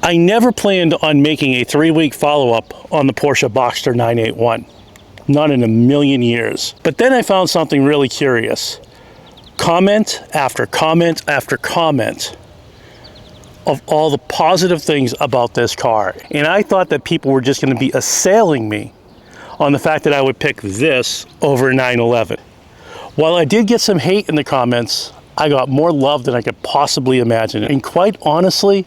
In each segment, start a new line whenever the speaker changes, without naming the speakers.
I never planned on making a 3-week follow-up on the Porsche Boxster 981. Not in a million years. But then I found something really curious. Comment after comment after comment of all the positive things about this car. And I thought that people were just going to be assailing me on the fact that I would pick this over a 911. While I did get some hate in the comments, I got more love than I could possibly imagine. And quite honestly,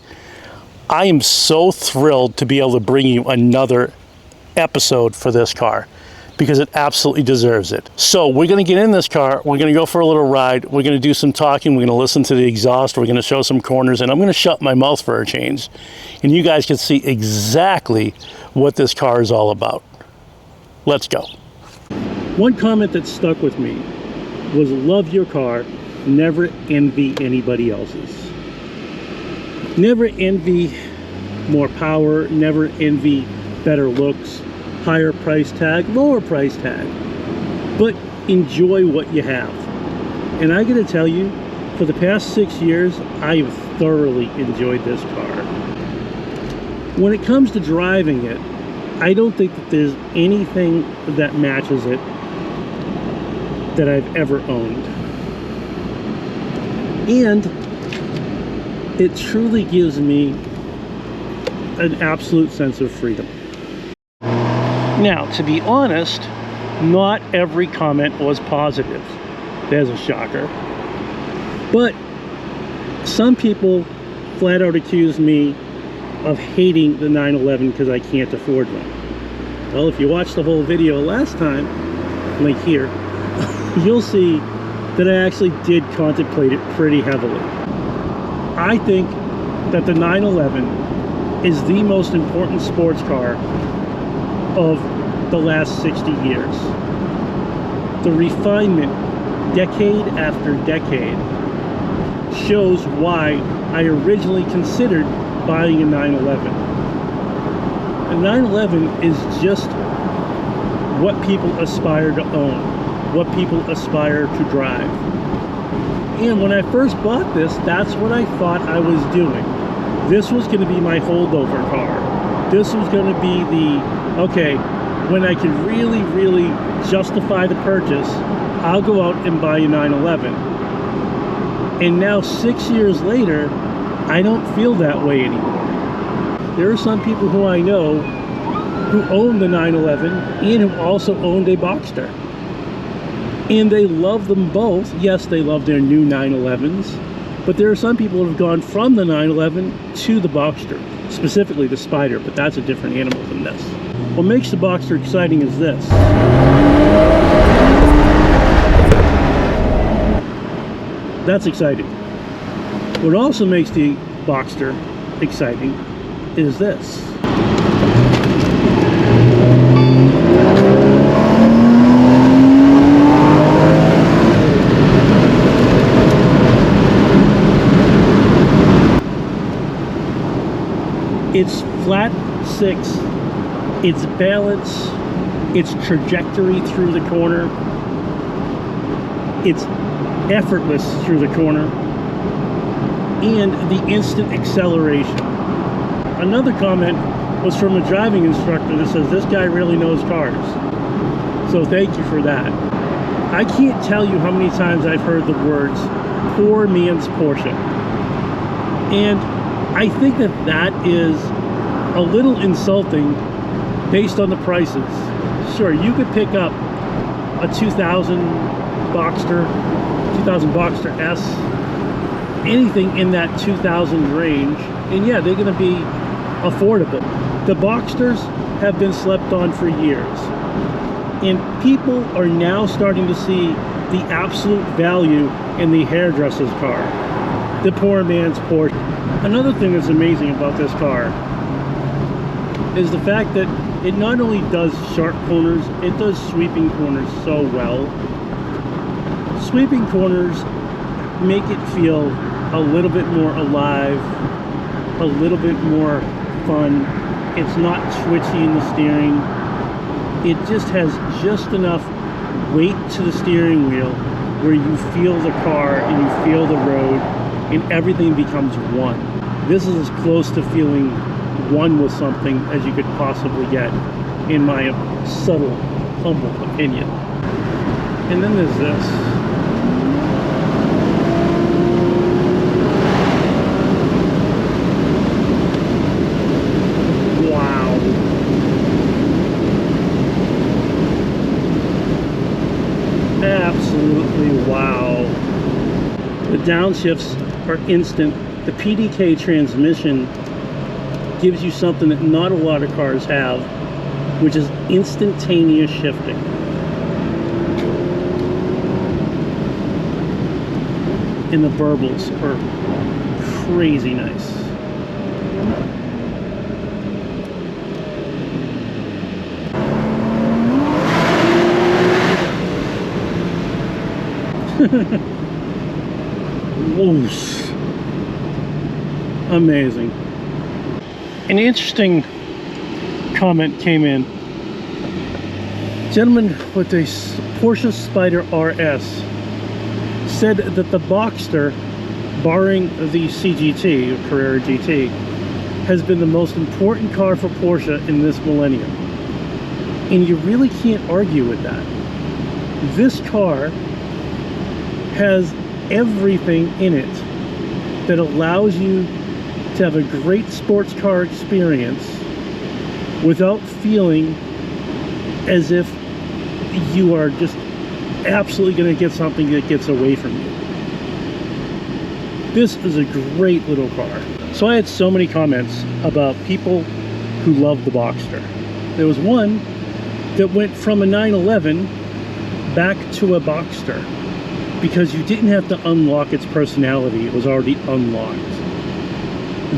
I am so thrilled to be able to bring you another episode for this car because it absolutely deserves it. So we're going to get in this car, we're going to go for a little ride, we're going to do some talking, we're going to listen to the exhaust, we're going to show some corners, and I'm going to shut my mouth for a change. And you guys can see exactly what this car is all about. Let's go. One comment that stuck with me was love your car, never envy anybody else's. Never envy more power, never envy better looks, higher price tag, lower price tag, but enjoy what you have. And I gotta tell you, for the past 6 years, I have thoroughly enjoyed this car. When it comes to driving it, I don't think that there's anything that matches it that I've ever owned. And it truly gives me an absolute sense of freedom. Now, to be honest, not every comment was positive. There's a shocker. But some people flat out accused me of hating the 911 because I can't afford one. Well, if you watched the whole video last time, like here, you'll see that I actually did contemplate it pretty heavily. I think that the 911 is the most important sports car of the last 60 years. The refinement, decade after decade, shows why I originally considered buying a 911. A 911 is just what people aspire to own, what people aspire to drive. And when I first bought this, that's what I thought I was doing. This was going to be my holdover car. This was going to be the, okay, when I can really, really justify the purchase, I'll go out and buy a 911. And now 6 years later, I don't feel that way anymore. There are some people who I know who own the 911 and who also owned a Boxster. And they love them both. Yes, they love their new 911s, but there are some people who have gone from the 911 to the Boxster, specifically the Spyder, but that's a different animal than this. What makes the Boxster exciting is this. That's exciting. What also makes the Boxster exciting is this. Its flat six, its balance, its trajectory through the corner, it's effortless through the corner, and the instant acceleration. Another comment was from a driving instructor that says, this guy really knows cars. So thank you for that. I can't tell you how many times I've heard the words, poor man's Porsche. And I think that that is a little insulting based on the prices. Sure, you could pick up a 2000 Boxster S, anything in that 2000 range, and yeah, they're going to be affordable. The Boxsters have been slept on for years, and people are now starting to see the absolute value in the hairdresser's car, the poor man's Porsche. Another thing that's amazing about this car is the fact that it not only does sharp corners, it does sweeping corners so well. Sweeping corners make it feel a little bit more alive, a little bit more fun. It's not twitchy in the steering. It just has just enough weight to the steering wheel where you feel the car and you feel the road and everything becomes one. This is as close to feeling one with something as you could possibly get, in my subtle, humble opinion. And then there's this. Wow. Absolutely wow. The downshifts are instant. The PDK transmission gives you something that not a lot of cars have, which is instantaneous shifting. And the burbles are crazy nice. Whoosh. Amazing. An interesting comment came in. Gentleman with a Porsche Spyder RS said that the Boxster, barring the CGT, or Carrera GT, has been the most important car for Porsche in this millennium. And you really can't argue with that. This car has everything in it that allows you to have a great sports car experience without feeling as if you are just absolutely going to get something that gets away from you. This is a great little car. So I had so many comments about people who love the Boxster. There was one that went from a 911 back to a Boxster because you didn't have to unlock its personality. It was already unlocked.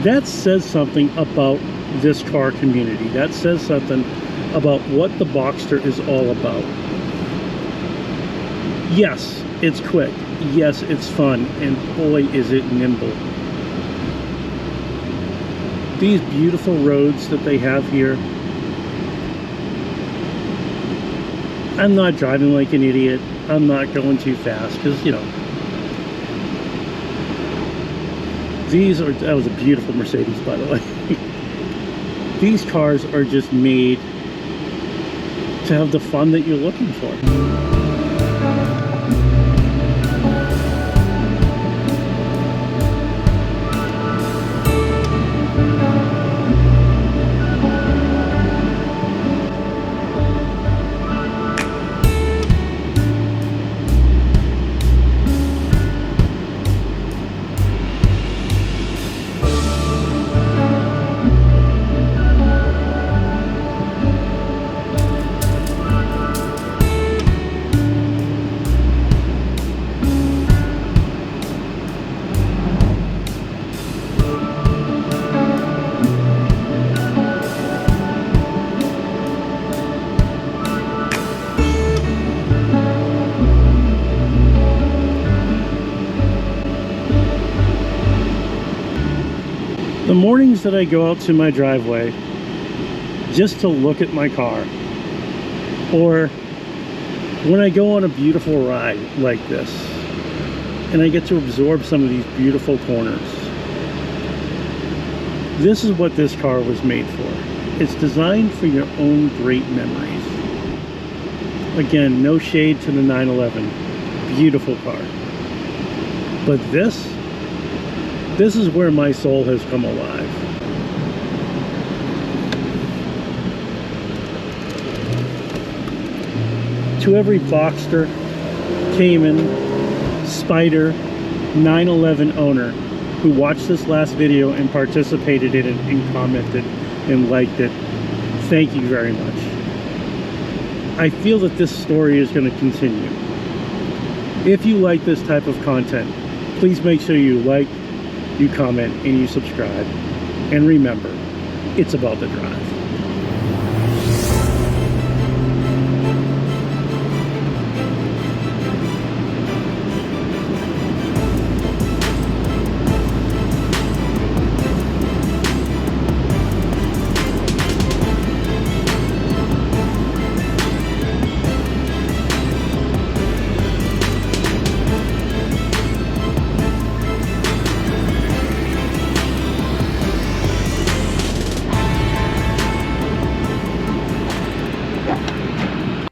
That says something about this car community. That says something about what the Boxster is all about. Yes, it's quick. Yes, it's fun. And boy, is it nimble. These beautiful roads that they have here. I'm not driving like an idiot. I'm not going too fast because, you know, that was a beautiful Mercedes, by the way. These cars are just made to have the fun that you're looking for. The mornings that I go out to my driveway just to look at my car, or when I go on a beautiful ride like this and I get to absorb some of these beautiful corners, this is what this car was made for. It's designed for your own great memories. Again, no shade to the 911. Beautiful car. But this is where my soul has come alive. To every Boxster, Cayman, Spyder, 911 owner who watched this last video and participated in it and commented and liked it, thank you very much. I feel that this story is going to continue. If you like this type of content, please make sure you like, you comment, and you subscribe. And remember, it's about the drive.